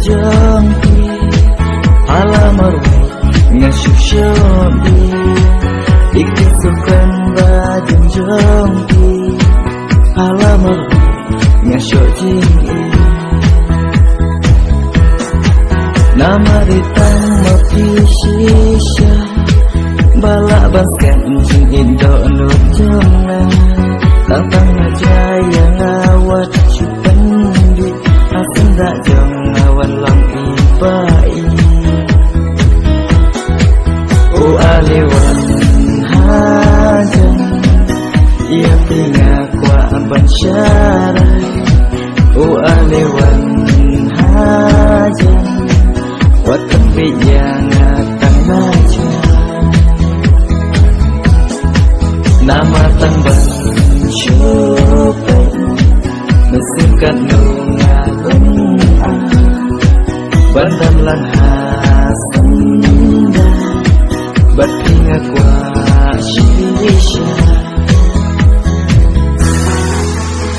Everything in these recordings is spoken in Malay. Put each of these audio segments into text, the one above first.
jampi alamar ngasusyodi ikisukan badan jampi alamar ngasyodi nama ritang mati sisa balak baskan jing indo nur jangan tantang jaya ngawat cupendi akan tak jang ngawan lang ibai o alewan hajan ia tinga kwa aban syarai o alewan hajan watan bijang atang naja nama tambah syupai mesinkan nunga bandan lan hasanda batinga kwa shisha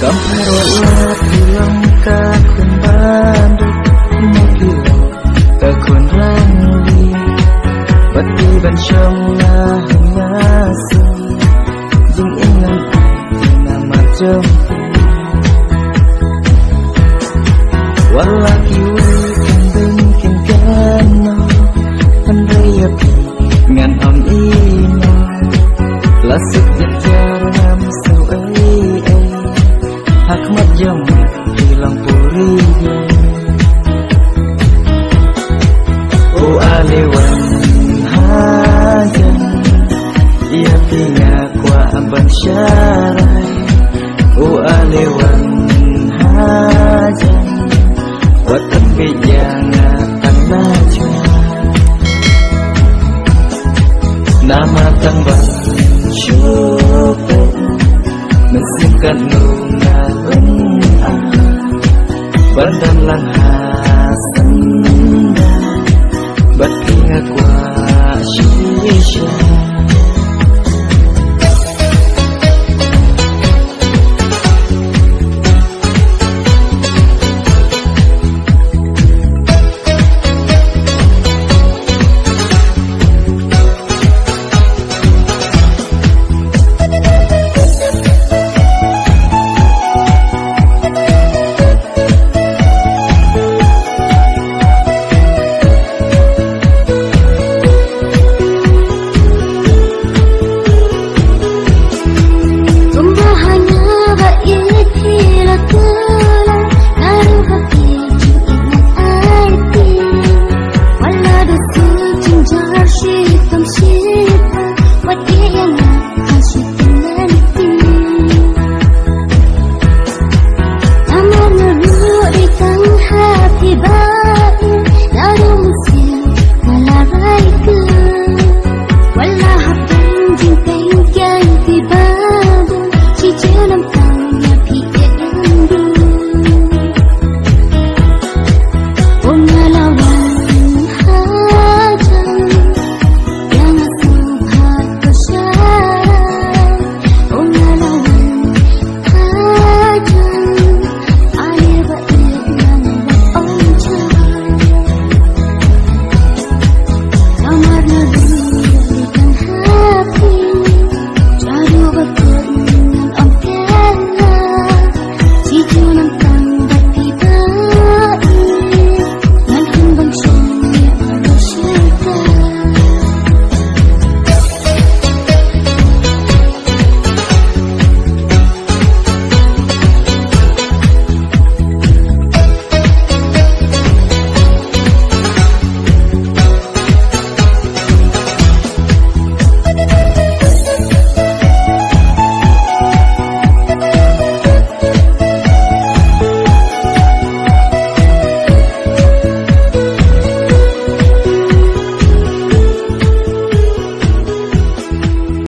kamparwala tulang kakun banduk mukilo kakun rangli bati ban syamla nasi jing inang nama jampi walaki wikin bengkin kano pendayapi ngan am ino lasuk jajar ngam sawai hakmat jamat hilang puri o alewan hajan ia tinga kwa aban syarai o alewan hajan watan bijang atang naja nama tambah syupai mesinkan nunga badan lang hasanda batinga kwa shisha